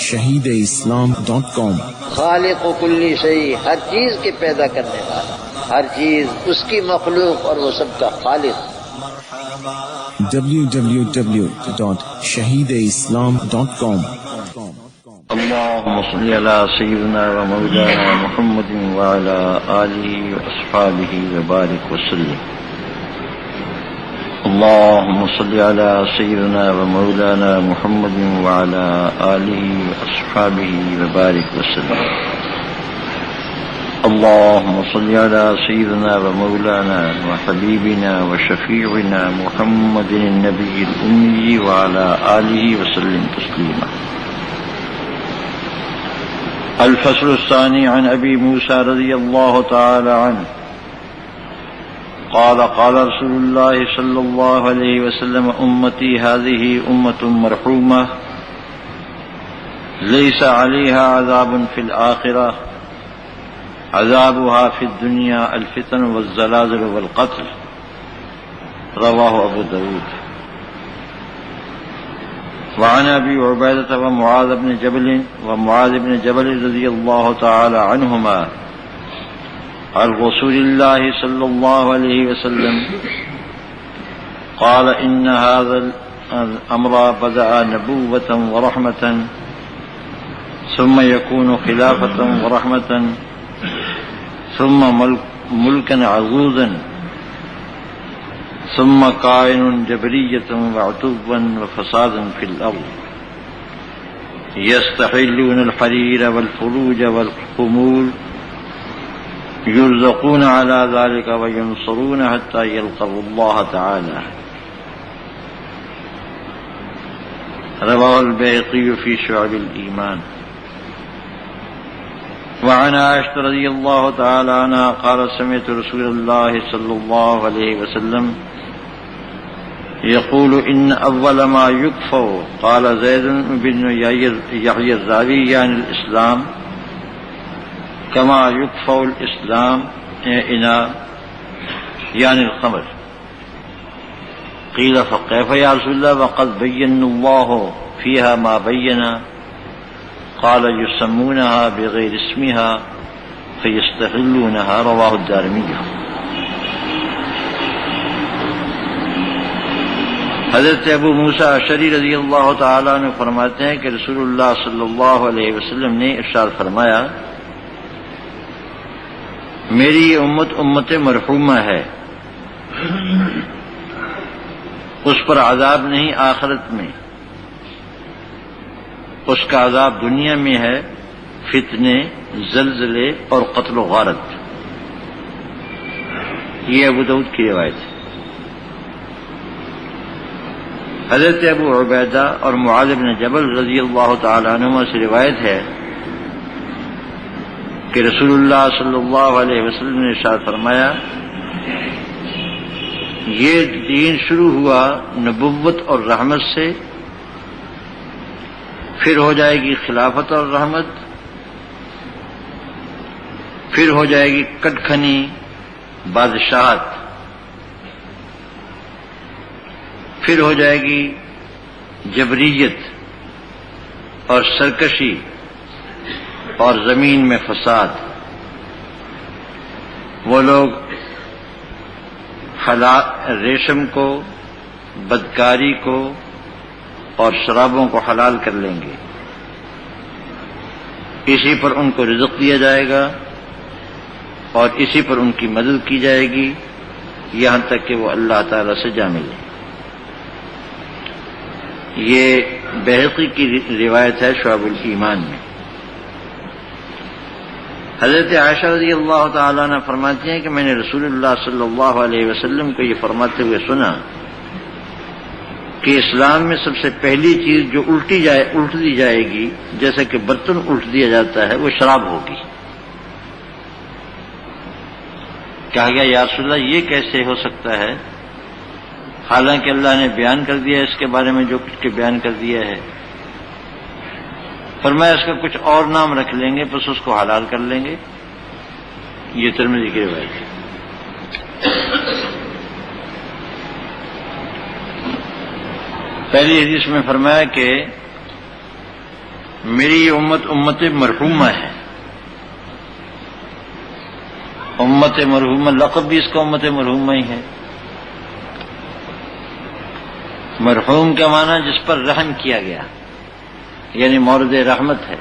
shahideislam.com خالق کل شیء، ہر چیز کے پیدا کرنے والا، ہر چیز اس کی مخلوق اور وہ سب کا خالق. www.shahideislam.com اللهم صل على سيدنا ومولانا محمد وعلى آله وأصحابه وبارك وسلم. اللهم صل على سيدنا ومولانا محمد وعلى آله وأصحابه وبارك وسلم. اللهم صل على سيدنا ومولانا وحبيبنا وشفيعنا محمد النبي الأمي وعلى آله وسلم تسليما. الفصل الثاني عن أبي موسى رضي الله تعالى عنه قال قال رسول الله صلى الله عليه وسلم أمتي هذه أمة مرحومة ليس عليها عذاب في الآخرة عذابها في الدنيا الفتن والزلازل والقتل. رواه أبو داود. وعن أبي عبيدة ومعاذ بن جبل رضي الله تعالى عنهما عن رسول الله صلى الله عليه وسلم قال إن هذا الأمر بدأ نبوة ورحمة ثم يكون خلافة ورحمة ثم ملكا عزوزا ثم كائن جبرية وعتوا وفسادا في الأرض يستحلون الحرير والفروج والخمول يرزقون على ذلك وينصرون حتى يلقوا الله تعالى. رواه البيهقي في شعب الإيمان. وعن عائشة رضي الله تعالى عنها قال سمعت رسول الله صلى الله عليه وسلم يقول إن أول ما يكفر قال زيد بن يحيى الراوي يعني الإسلام كما يكفر الإسلام إناء يعني الخمر. قيل فكيف يا رسول الله وقد بين الله فيها ما بين؟ قال يسمونها بغير اسمها فيستحلونها. رواه الدارمي. حضرت ابو موسیٰ اشعری رضی اللہ تعالیٰ عنہ فرماتے ہیں کہ رسول اللہ صلی اللہ علیہ وسلم نے ارشاد فرمایا میری یہ امت مرحومہ ہے، اس پر عذاب نہیں آخرت میں، اس کا عذاب دنیا میں ہے، فتنے، زلزلے اور قتل و غارت. یہ ابو داؤد کی روایت ہے. حضرت ابو عبیدہ اور معاذ بن جبل رضی اللہ تعالی عنہما سے روایت ہے کہ رسول اللہ صلی اللہ علیہ وسلم نے ارشاد فرمایا یہ دین شروع ہوا نبوت اور رحمت سے، پھر ہو جائے گی خلافت اور رحمت، پھر ہو جائے گی کٹکھنی بادشاہت، پھر ہو جائے گی جبریت اور سرکشی اور زمین میں فساد. وہ لوگ ریشم کو، بدکاری کو اور شرابوں کو حلال کر لیں گے، اسی پر ان کو رزق دیا جائے گا اور اسی پر ان کی مدد کی جائے گی یہاں تک کہ وہ اللہ تعالی سے جا ملے. یہ بہقی کی روایت ہے شعب الایمان میں. حضرت عائشہ رضی اللہ تعالیٰ عنہ فرماتی ہیں کہ میں نے رسول اللہ صلی اللہ علیہ وسلم کو یہ فرماتے ہوئے سنا کہ اسلام میں سب سے پہلی چیز جو الٹ دی جائے گی جیسے کہ برتن الٹ دیا جاتا ہے وہ شراب ہوگی. کہا گیا یا رسول اللہ یہ کیسے ہو سکتا ہے حالانکہ اللہ نے بیان کر دیا اس کے بارے میں جو کچھ کے بیان کر دیا ہے. فرمایا اس کا کچھ اور نام رکھ لیں گے بس اس کو حلال کر لیں گے. یہ ترمذی کی روایت ہے. پہلی حدیث میں فرمایا کہ میری امت امت مرحومہ ہے. امت مرحومہ لقب بھی اس کا امت مرحومہ ہی ہے. مرحوم کا معنی جس پر رحم کیا گیا، یعنی مورد رحمت ہے.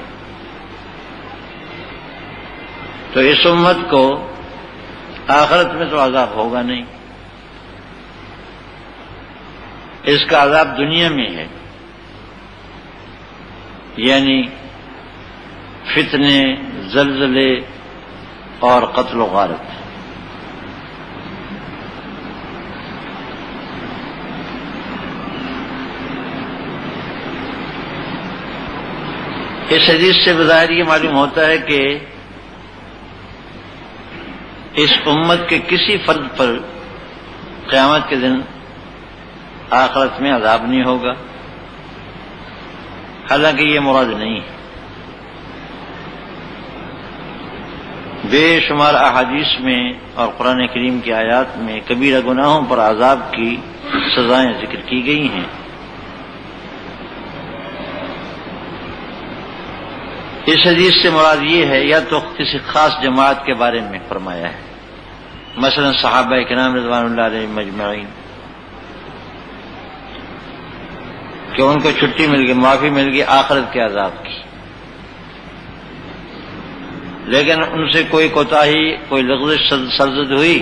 تو اس امت کو آخرت میں تو عذاب ہوگا نہیں، اس کا عذاب دنیا میں ہے، یعنی فتنے، زلزلے اور قتل و غارت. اس حدیث سے بظاہر یہ معلوم ہوتا ہے کہ اس امت کے کسی فرد پر قیامت کے دن آخرت میں عذاب نہیں ہوگا، حالانکہ یہ مراد نہیں ہے. بے شمار احادیث میں اور قرآن کریم کی آیات میں کبیرہ گناہوں پر عذاب کی سزائیں ذکر کی گئی ہیں. اس حدیث سے مراد یہ ہے یا تو کسی خاص جماعت کے بارے میں فرمایا ہے، مثلا صحابہ کرام رضوان اللہ علیہم مجمعین، کہ ان کو چھٹی مل گئی، معافی مل گئی آخرت کے عذاب کی، لیکن ان سے کوئی کوتاہی، کوئی لغزش سرزد ہوئی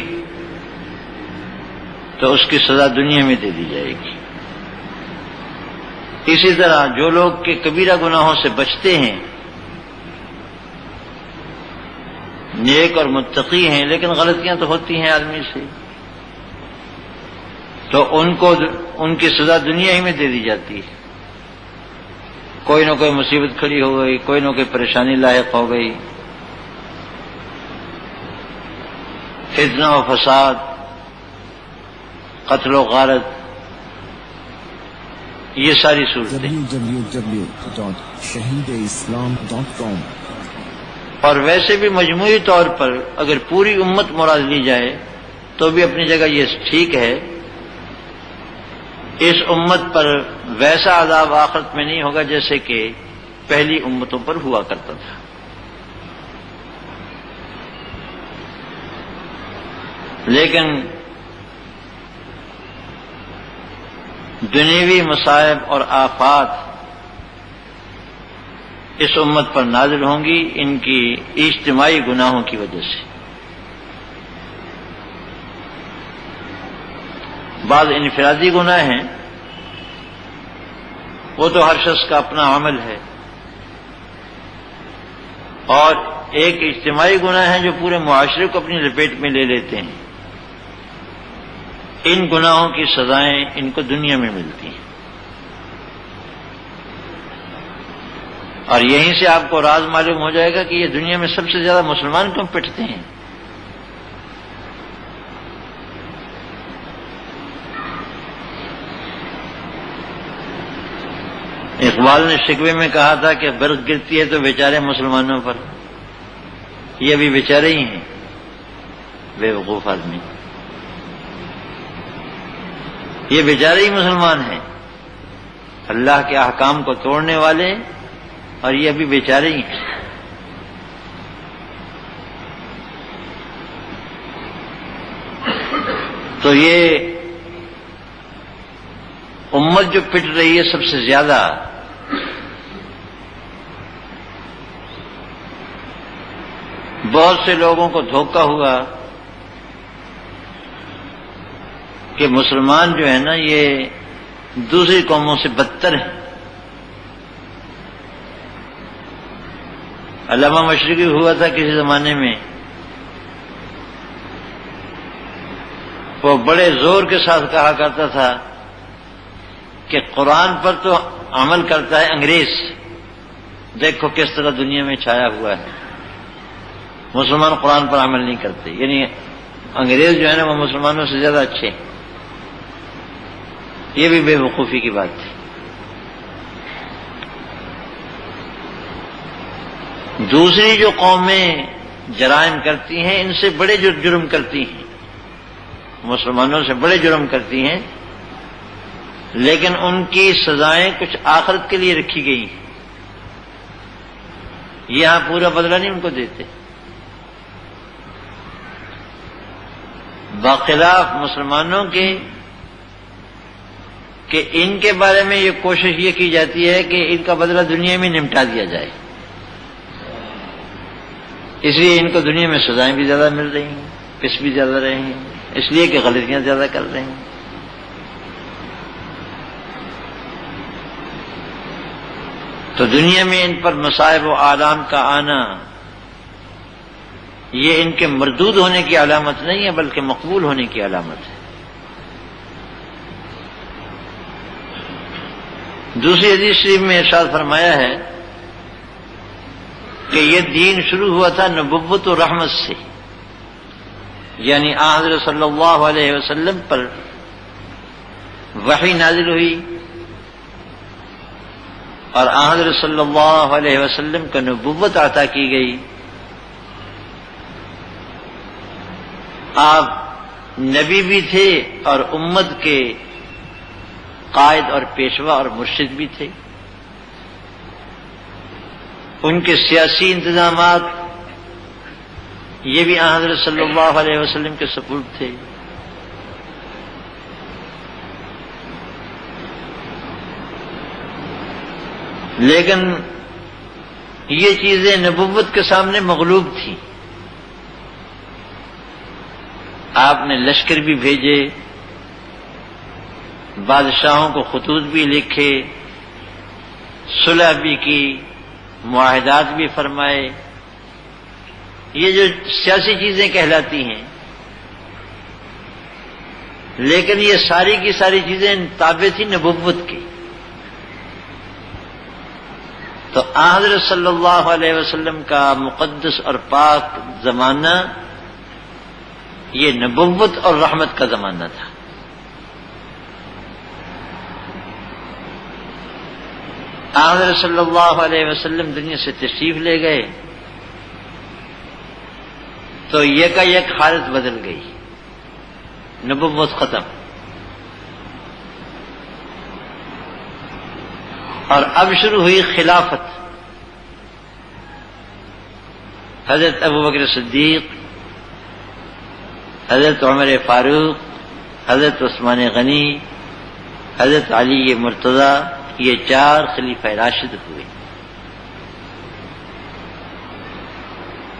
تو اس کی سزا دنیا میں دے دی جائے گی. اسی طرح جو لوگ کہ کبیرہ گناہوں سے بچتے ہیں، نیک اور متقی ہیں، لیکن غلطیاں تو ہوتی ہیں آدمی سے، تو ان کو ان کی سزا دنیا ہی میں دے دی جاتی ہے. کوئی نہ کوئی مصیبت کھڑی ہو گئی، کوئی نہ کوئی پریشانی لاحق ہو گئی، فتنہ و فساد، قتل و غارت، یہ ساری صورتیں. www.shahideislam.com. اور ویسے بھی مجموعی طور پر اگر پوری امت مراد لی جائے تو بھی اپنی جگہ یہ ٹھیک ہے. اس امت پر ویسا عذاب آخرت میں نہیں ہوگا جیسے کہ پہلی امتوں پر ہوا کرتا تھا. لیکن دنیوی مصائب اور آفات اس امت پر نازل ہوں گی ان کی اجتماعی گناہوں کی وجہ سے. بعض انفرادی گناہ ہیں، وہ تو ہر شخص کا اپنا عمل ہے، اور ایک اجتماعی گناہ ہیں جو پورے معاشرے کو اپنی لپیٹ میں لے لیتے ہیں. ان گناہوں کی سزائیں ان کو دنیا میں ملتی ہیں. اور یہیں سے آپ کو راز معلوم ہو جائے گا کہ یہ دنیا میں سب سے زیادہ مسلمان کیوں پٹتے ہیں. اقبال نے شکوے میں کہا تھا کہ برف گرتی ہے تو بیچارے مسلمانوں پر، یہ بھی بیچارے ہی ہیں، بے وقوف آدمی، یہ بیچارے ہی مسلمان ہیں، اللہ کے احکام کو توڑنے والے، اور یہ ابھی بیچارے ہی ہیں. تو یہ امت جو پٹ رہی ہے سب سے زیادہ، بہت سے لوگوں کو دھوکہ ہوا کہ مسلمان جو ہے نا یہ دوسری قوموں سے بدتر ہیں. علامہ مشرقی ہوا تھا کسی زمانے میں، وہ بڑے زور کے ساتھ کہا کرتا تھا کہ قرآن پر تو عمل کرتا ہے انگریز، دیکھو کس طرح دنیا میں چھایا ہوا ہے، مسلمان قرآن پر عمل نہیں کرتے. یعنی انگریز جو ہے نا وہ مسلمانوں سے زیادہ اچھے. یہ بھی بے وقوفی کی بات تھی. دوسری جو قومیں جرائم کرتی ہیں ان سے بڑے جرم کرتی ہیں، مسلمانوں سے بڑے جرم کرتی ہیں، لیکن ان کی سزائیں کچھ آخرت کے لیے رکھی گئی ہیں، یہاں پورا بدلہ نہیں ان کو دیتے۔ باخلاف مسلمانوں کے کہ ان کے بارے میں یہ کوشش یہ کی جاتی ہے کہ ان کا بدلہ دنیا میں نمٹا دیا جائے، اس لیے ان کو دنیا میں سزائیں بھی زیادہ مل رہی ہیں، پس بھی زیادہ رہے ہیں، اس لیے کہ غلطیاں زیادہ کر رہے ہیں۔ تو دنیا میں ان پر مصائب و آلام کا آنا یہ ان کے مردود ہونے کی علامت نہیں ہے بلکہ مقبول ہونے کی علامت ہے۔ دوسری حدیث شریف میں ارشاد فرمایا ہے کہ یہ دین شروع ہوا تھا نبوت و رحمت سے، یعنی حضرت صلی اللہ علیہ وسلم پر وحی نازل ہوئی اور حضرت صلی اللہ علیہ وسلم کو نبوت عطا کی گئی۔ آپ نبی بھی تھے اور امت کے قائد اور پیشوا اور مرشد بھی تھے۔ ان کے سیاسی انتظامات یہ بھی حضرت صلی اللہ علیہ وسلم کے سپرد تھے۔ لیکن یہ چیزیں نبوت کے سامنے مغلوب تھیں۔ آپ نے لشکر بھی بھیجے، بادشاہوں کو خطوط بھی لکھے، صلح بھی کی، معاہدات بھی فرمائے، یہ جو سیاسی چیزیں کہلاتی ہیں، لیکن یہ ساری کی ساری چیزیں تابع تھی نبوت کی۔ تو حضرت صلی اللہ علیہ وسلم کا مقدس اور پاک زمانہ یہ نبوت اور رحمت کا زمانہ تھا۔ حضرت صلی اللہ علیہ وسلم دنیا سے تشریف لے گئے تو یکا یک حالت بدل گئی، نبوت ختم، اور اب شروع ہوئی خلافت۔ حضرت ابوبکر صدیق، حضرت عمر فاروق، حضرت عثمان غنی، حضرت علی مرتضیٰ، یہ 4 خلیفہ راشد ہوئے۔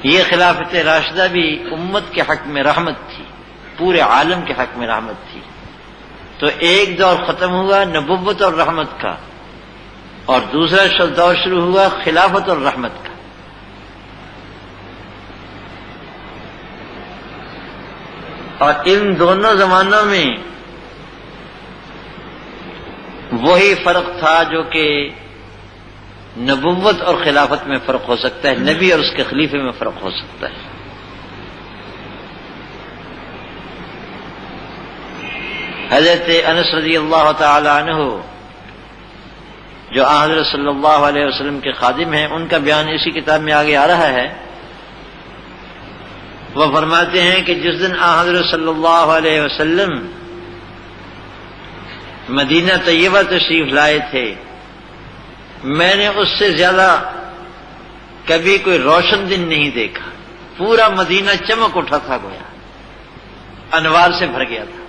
یہ خلافت راشدہ بھی امت کے حق میں رحمت تھی، پورے عالم کے حق میں رحمت تھی۔ تو ایک دور ختم ہوا نبوت اور رحمت کا، اور دوسرا دور شروع ہوا خلافت اور رحمت کا۔ اور ان دونوں زمانوں میں وہی فرق تھا جو کہ نبوت اور خلافت میں فرق ہو سکتا ہے، نبی اور اس کے خلیفے میں فرق ہو سکتا ہے۔ حضرت انس رضی اللہ تعالی عنہ جو حضرت صلی اللہ علیہ وسلم کے خادم ہیں، ان کا بیان اسی کتاب میں آگے آ رہا ہے۔ وہ فرماتے ہیں کہ جس دن حضرت صلی اللہ علیہ وسلم مدینہ طیبہ تشریف لائے تھے، میں نے اس سے زیادہ کبھی کوئی روشن دن نہیں دیکھا۔ پورا مدینہ چمک اٹھا تھا، گویا انوار سے بھر گیا تھا۔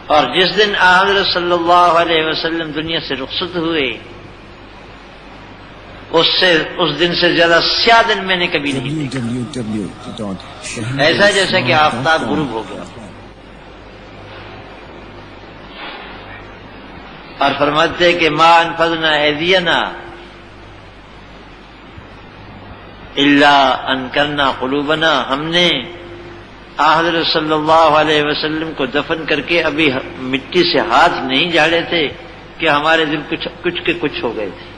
اور جس دن حضرت صلی اللہ علیہ وسلم دنیا سے رخصت ہوئے، اس دن سے زیادہ سیاہ دن میں نے کبھی نہیں دیکھا، ایسا جیسا کہ آفتاب غروب ہو گیا۔ اور فرماتے کہ ما انفذنا ایدینا الا انکرنا قلوبنا، ہم نے حضرت صلی اللہ علیہ وسلم کو دفن کر کے ابھی مٹی سے ہاتھ نہیں جھاڑے تھے کہ ہمارے دل کچھ کے کچھ ہو گئے تھے۔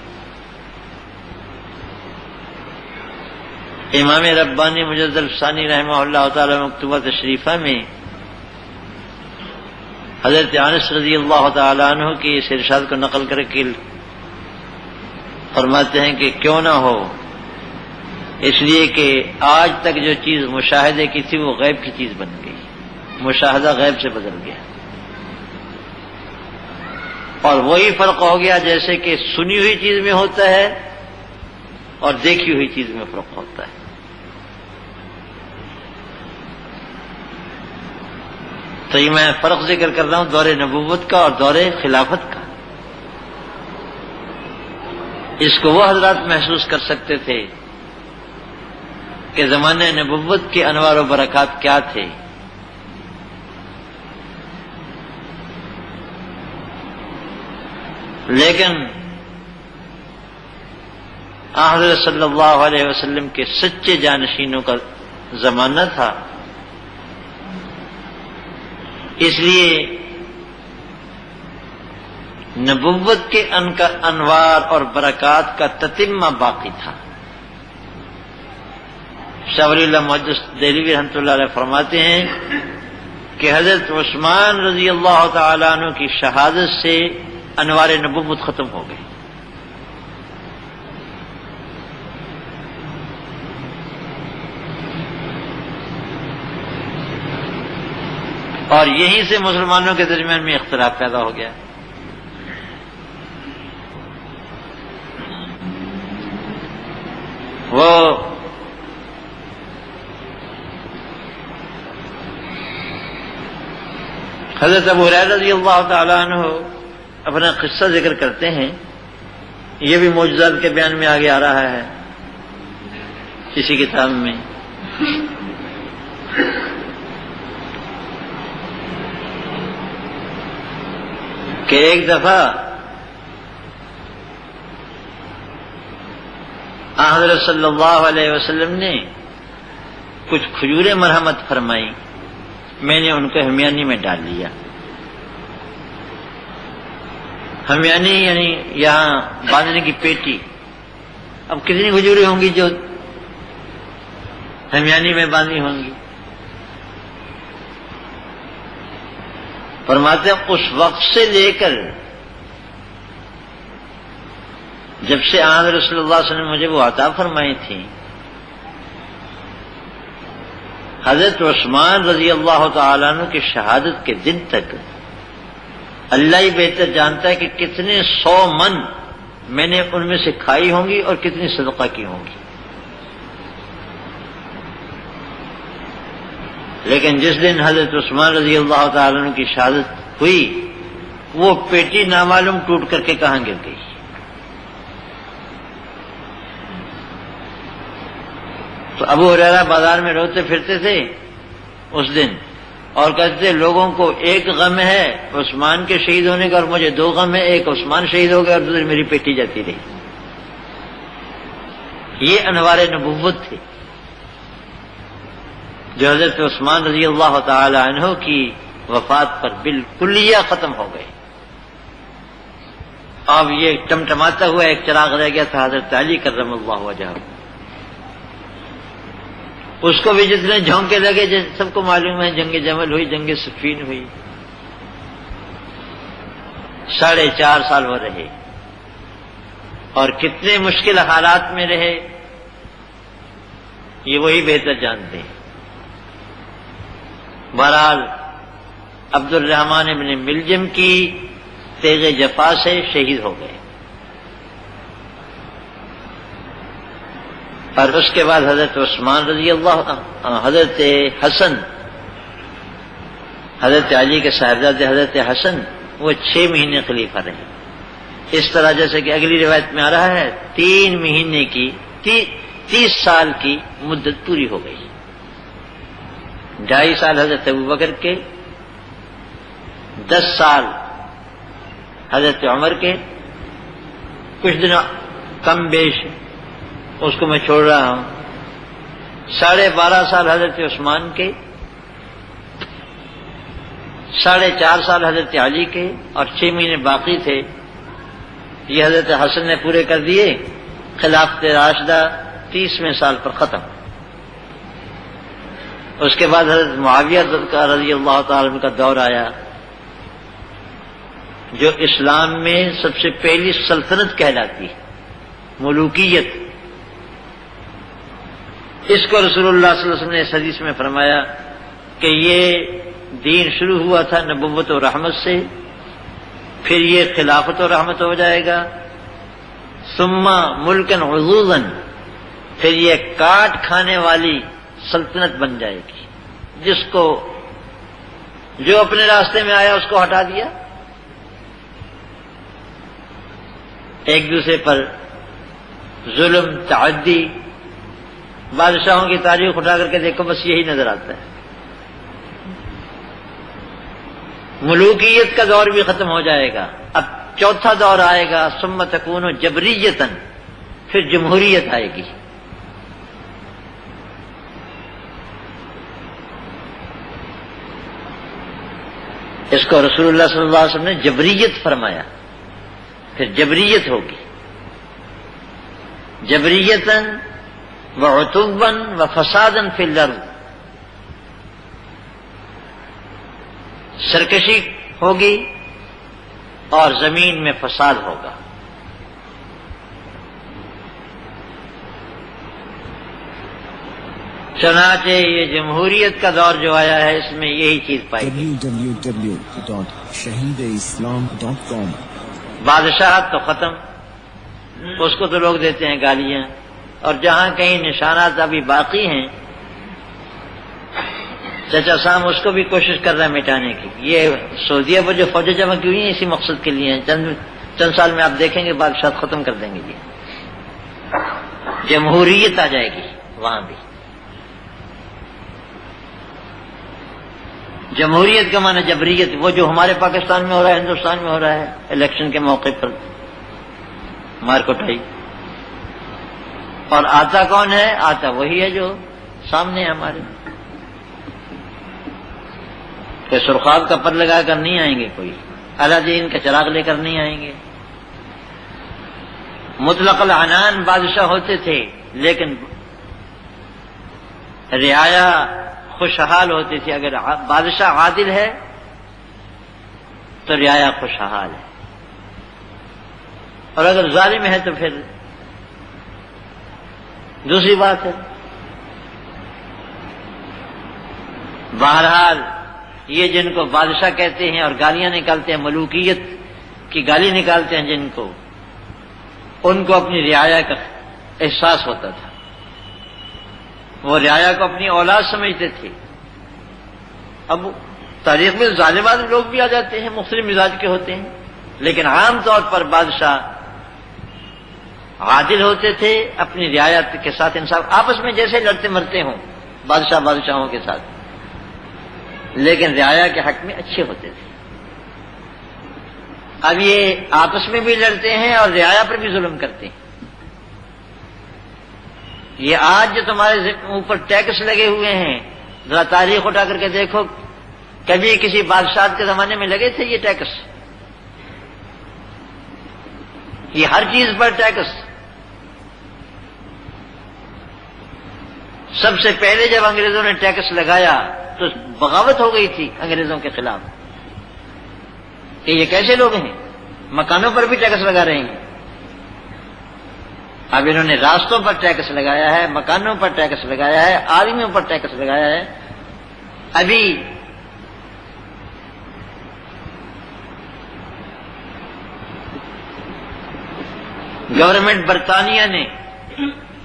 امام ربانی مجدد الثانی رحمہ اللہ تعالی مکتوبہ تشریفہ میں حضرت انس رضی اللہ تعالی عنہ کی اس ارشاد کو نقل کر کے فرماتے ہیں کہ کیوں نہ ہو، اس لیے کہ آج تک جو چیز مشاہدے کی تھی وہ غیب کی چیز بن گئی۔ مشاہدہ غیب سے بدل گیا، اور وہی فرق ہو گیا جیسے کہ سنی ہوئی چیز میں ہوتا ہے اور دیکھی ہوئی چیز میں فرق ہوتا ہے۔ تو یہ میں فرق ذکر کر رہا ہوں دور نبوت کا اور دور خلافت کا۔ اس کو وہ حضرات محسوس کر سکتے تھے کہ زمانہ نبوت کے انوار و برکات کیا تھے، لیکن حضرت صلی اللہ علیہ وسلم کے سچے جانشینوں کا زمانہ تھا، اس لیے نبوت کے انوار اور برکات کا تتمہ باقی تھا۔ شاہ ولی اللہ محدث دہلوی رحمۃ اللہ علیہ فرماتے ہیں کہ حضرت عثمان رضی اللہ تعالیٰ عنہ کی شہادت سے انوار نبوت ختم ہو گئے، اور یہیں سے مسلمانوں کے درمیان میں اختلاف پیدا ہو گیا۔ وہ حضرت ابو ہریرہ رضی اللہ تعالیٰ عنہ اپنا قصہ ذکر کرتے ہیں، یہ بھی معجزات کے بیان میں آگے آ رہا ہے کسی کتاب میں، کہ ایک دفعہ حضرت صلی اللہ علیہ وسلم نے کچھ کھجوریں مرحمت فرمائی، میں نے ان کو ہمیانی میں ڈال لیا۔ ہمیانی یعنی یہاں باندھنے کی پیٹی۔ اب کتنی کھجوریں ہوں گی جو ہمیانی میں باندھی ہوں گی؟ فرماتے ہیں اس وقت سے لے کر جب سے حضرت رسول اللہ صلی اللہ علیہ وسلم نے مجھے وہ عطا فرمائی تھی، حضرت عثمان رضی اللہ تعالیٰ عنہ کی شہادت کے دن تک اللہ ہی بہتر جانتا ہے کہ کتنے 100 من میں نے ان میں سے کھائی ہوں گی اور کتنی صدقہ کی ہوں گی۔ لیکن جس دن حضرت عثمان رضی اللہ تعالیٰ عنہ کی شہادت ہوئی، وہ پیٹی نامعلوم ٹوٹ کر کے کہاں گر گئی۔ تو ابو ہریرہ بازار میں روتے پھرتے تھے اس دن اور کہتے تھے لوگوں کو ایک غم ہے عثمان کے شہید ہونے کا اور مجھے 2 غم ہے، ایک عثمان شہید ہو گیا اور دوسری میری پیٹی جاتی رہی۔ یہ انوار نبوت تھے جو حضرت عثمان رضی اللہ تعالی عنہ کی وفات پر بالکلیہ ختم ہو گئے۔ اب یہ ٹمٹماتا ہوا ایک چراغ رہ گیا تھا حضرت علی کرم اللہ وجہہ، اس کو بھی جتنے جھونکے لگے سب کو معلوم ہے، جنگ جمل ہوئی، جنگ صفین ہوئی، 4.5 سال وہ رہے اور کتنے مشکل حالات میں رہے یہ وہی بہتر جانتے ہیں۔ بہرحال عبد الرحمن ابن ملجم کی تیغ جفا سے شہید ہو گئے، اور اس کے بعد حضرت عثمان رضی اللہ حضرت حسن، حضرت علی کے صاحبزادے حضرت حسن، وہ 6 مہینے خلیفہ رہے۔ اس طرح جیسے کہ اگلی روایت میں آ رہا ہے 3 مہینے کی 30 سال کی مدت پوری ہو گئی۔ 2.5 سال حضرت ابوبکر کے، 10 سال حضرت عمر کے، کچھ دن کم بیش اس کو میں چھوڑ رہا ہوں، 12.5 سال حضرت عثمان کے، 4.5 سال حضرت علی کے، اور 6 مہینے باقی تھے یہ حضرت حسن نے پورے کر دیے۔ خلافت راشدہ 30ویں سال پر ختم۔ اس کے بعد حضرت معاویہ رضی اللہ تعالی عنہ کا دور آیا جو اسلام میں سب سے پہلی سلطنت کہلاتی ہے، ملوکیت۔ اس کو رسول اللہ صلی اللہ علیہ وسلم نے اس حدیث میں فرمایا کہ یہ دین شروع ہوا تھا نبوت و رحمت سے، پھر یہ خلافت و رحمت ہو جائے گا، ثم ملکن عضوضا، پھر یہ کاٹ کھانے والی سلطنت بن جائے گی، جس کو جو اپنے راستے میں آیا اس کو ہٹا دیا، ایک دوسرے پر ظلم تعدی۔ بادشاہوں کی تاریخ اٹھا کر کے دیکھو، بس یہی نظر آتا ہے۔ ملوکیت کا دور بھی ختم ہو جائے گا، اب چوتھا دور آئے گا، ثم تکون جبریتاً، پھر جمہوریت آئے گی۔ اس کو رسول اللہ صلی اللہ علیہ وسلم نے جبریت فرمایا، پھر جبریت ہوگی، جبریتاً وعتوباً وفساداً فی الارض، سرکشی ہوگی اور زمین میں فساد ہوگا۔ چنانچہ یہ جمہوریت کا دور جو آیا ہے اس میں یہی چیز پائی گئی۔ www.shahideislam.com بادشاہت تو ختم، اس کو تو لوگ دیتے ہیں گالیاں، اور جہاں کہیں نشانات ابھی باقی ہیں، چچا سام اس کو بھی کوشش کر رہا ہے مٹانے کی۔ یہ سعودیہ پر جو فوجیں جمع کی ہوئی ہیں اسی مقصد کے لیے ہیں، چند سال میں آپ دیکھیں گے بادشاہت ختم کر دیں گے، یہ جمہوریت آ جائے گی وہاں بھی۔ جمہوریت کا معنی جبریت، وہ جو ہمارے پاکستان میں ہو رہا ہے، ہندوستان میں ہو رہا ہے، الیکشن کے موقع پر مار کٹائی۔ اور آتا کون ہے؟ آتا وہی ہے جو سامنے ہے ہمارے، کہ سرخاب کا پر لگا کر نہیں آئیں گے، کوئی الادین کا چراغ لے کر نہیں آئیں گے۔ مطلق العنان بادشاہ ہوتے تھے، لیکن رعایا خوشحال ہوتی تھی۔ اگر بادشاہ عادل ہے تو رعایا خوشحال ہے، اور اگر ظالم ہے تو پھر دوسری بات ہے۔ بہرحال یہ جن کو بادشاہ کہتے ہیں اور گالیاں نکالتے ہیں، ملوکیت کی گالی نکالتے ہیں جن کو، ان کو اپنی رعایا کا احساس ہوتا تھا، وہ رعایا کو اپنی اولاد سمجھتے تھے۔ اب تاریخ میں ظالمان لوگ بھی آ جاتے ہیں، مختلف مزاج کے ہوتے ہیں، لیکن عام طور پر بادشاہ عادل ہوتے تھے، اپنی رعایت کے ساتھ انصاف، آپس میں جیسے لڑتے مرتے ہوں بادشاہوں کے ساتھ، لیکن رعایا کے حق میں اچھے ہوتے تھے۔ اب یہ آپس میں بھی لڑتے ہیں اور رعایا پر بھی ظلم کرتے ہیں۔ یہ آج جو تمہارے اوپر ٹیکس لگے ہوئے ہیں، ذرا تاریخ اٹھا کر کے دیکھو، کبھی کسی بادشاہ کے زمانے میں لگے تھے یہ ٹیکس؟ یہ ہر چیز پر ٹیکس۔ سب سے پہلے جب انگریزوں نے ٹیکس لگایا تو بغاوت ہو گئی تھی انگریزوں کے خلاف کہ یہ کیسے لوگ ہیں، مکانوں پر بھی ٹیکس لگا رہے ہیں۔ اب انہوں نے راستوں پر ٹیکس لگایا ہے، مکانوں پر ٹیکس لگایا ہے، آدمیوں پر ٹیکس لگایا ہے۔ ابھی گورنمنٹ برطانیہ نے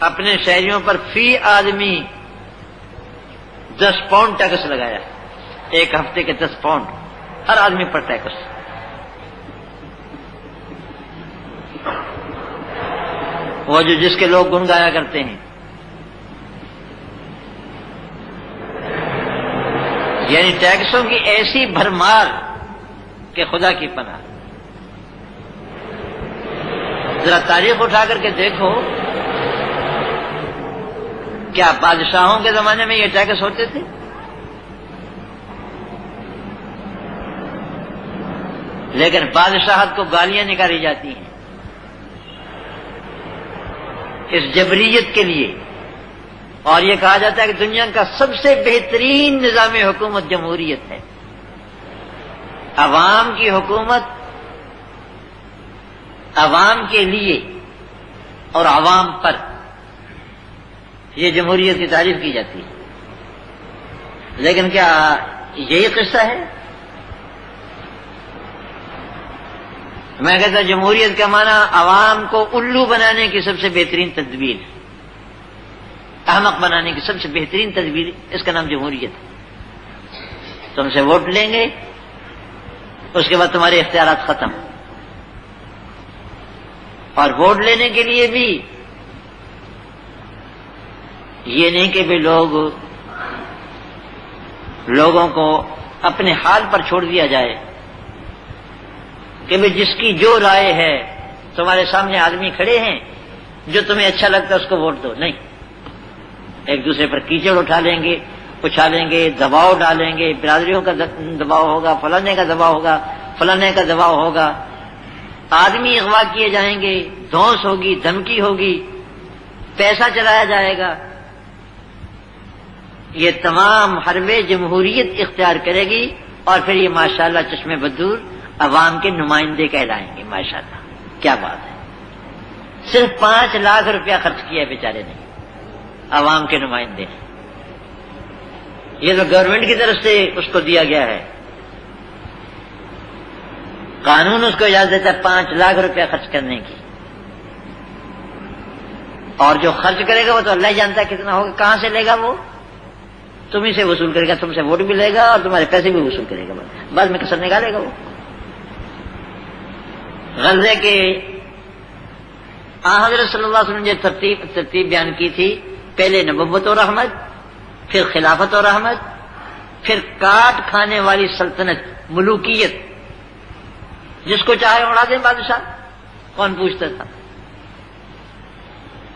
اپنے شہریوں پر فی آدمی 10 پاؤنڈ ٹیکس لگایا، ایک ہفتے کے 10 پاؤنڈ ہر آدمی پر ٹیکس۔ وہ جو جس کے لوگ گنگایا کرتے ہیں، یعنی ٹیکسوں کی ایسی بھرمار کہ خدا کی پناہ۔ ذرا تاریخ اٹھا کر کے دیکھو، کیا بادشاہوں کے زمانے میں یہ ٹیکس ہوتے تھے؟ لیکن بادشاہت کو گالیاں نکالی جاتی ہیں اس جبریت کے لیے، اور یہ کہا جاتا ہے کہ دنیا کا سب سے بہترین نظام حکومت جمہوریت ہے۔ عوام کی حکومت، عوام کے لیے اور عوام پر، یہ جمہوریت کی تعریف کی جاتی ہے۔ لیکن کیا یہی قصہ ہے. میں کہتا ہوں جمہوریت کا معنی عوام کو الو بنانے کی سب سے بہترین تدبیر، احمق بنانے کی سب سے بہترین تدبیر، اس کا نام جمہوریت ہے. تم سے ووٹ لیں گے، اس کے بعد تمہارے اختیارات ختم. اور ووٹ لینے کے لیے بھی یہ نہیں کہ بھی لوگوں کو اپنے حال پر چھوڑ دیا جائے کہ بھی جس کی جو رائے ہے، تمہارے سامنے آدمی کھڑے ہیں، جو تمہیں اچھا لگتا ہے اس کو ووٹ دو. نہیں، ایک دوسرے پر کیچڑ اچھالیں گے، دباؤ ڈالیں گے، برادریوں کا دباؤ ہوگا، فلانے کا دباؤ ہوگا، فلانے کا دباؤ ہوگا، آدمی اغوا کیے جائیں گے، دھونس ہوگی، دھمکی ہوگی، پیسہ چلایا جائے گا. یہ تمام حربے جمہوریت اختیار کرے گی اور پھر یہ ماشاءاللہ چشم بدور عوام کے نمائندے کہلائیں گے. ماشاءاللہ کیا بات ہے. صرف 5 لاکھ روپیہ خرچ کیا بیچارے نے، عوام کے نمائندے نے. یہ تو گورنمنٹ کی طرف سے اس کو دیا گیا ہے، قانون اس کو اجازت دیتا ہے 5 لاکھ روپیہ خرچ کرنے کی. اور جو خرچ کرے گا وہ تو اللہ ہی جانتا ہے کتنا ہوگا، کہاں سے لے گا، وہ تمہیں سے وصول کرے گا، تم سے ووٹ بھی لے گا اور تمہارے پیسے بھی وصول کرے گا، بعد میں کسر نکالے گا. وہ غزے کے حضرت صلی اللہ علیہ وسلم نے ترتیب بیان کی تھی، پہلے نبوت و رحمت، پھر خلافت و رحمت، پھر کاٹ کھانے والی سلطنت، ملوکیت، جس کو چاہے اڑا دیں بادشاہ، کون پوچھتا تھا.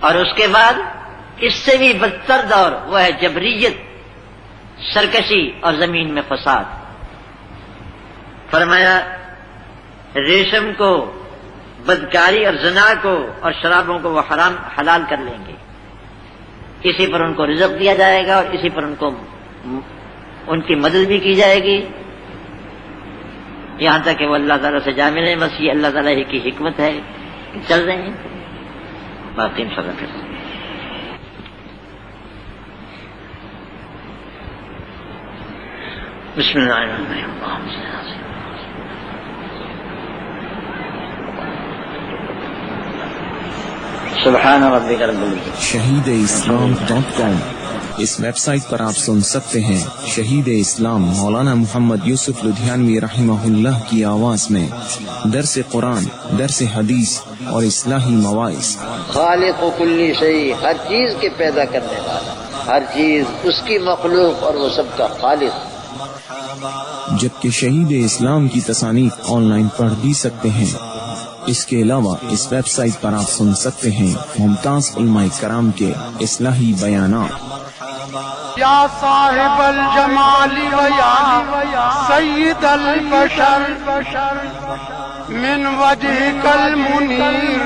اور اس کے بعد اس سے بھی بدتر دور وہ ہے جبریت، سرکشی اور زمین میں فساد. فرمایا ریشم کو، بدکاری اور زنا کو اور شرابوں کو وہ حرام حلال کر لیں گے، اسی پر ان کو رزق دیا جائے گا اور اسی پر ان کی مدد بھی کی جائے گی، یہاں تک کہ وہ اللہ تعالیٰ سے جا ملیں. بس یہ اللہ تعالیٰ کی حکمت ہے کہ چل رہے ہیں. باقی انشاءاللہ کرتے ہیں. بسم اللہ الرحمن الرحیم. سبحان ربک رب العزت. shahideislam.com اس ویب سائٹ پر آپ سن سکتے ہیں شہید اسلام مولانا محمد یوسف لدھیانوی رحمہ اللہ کی آواز میں درس قرآن، درس حدیث اور اصلاحی مواعظ. خالق و کلی شیء، ہر چیز کے پیدا کرنے والا، ہر چیز اس کی مخلوق اور وہ سب کا خالق. جبکہ شہید اسلام کی تصانیف آن لائن پڑھ بھی سکتے ہیں. اس کے علاوہ اس ویب سائٹ پر آپ سن سکتے ہیں ممتاز علماء کرام کے اصلاحی بیانات. یا صاحب الجمال و یا سید البشر من وجهك المنیر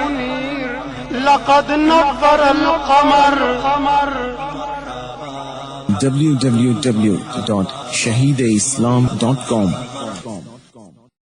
لقد نور القمر. www.shahideislam.com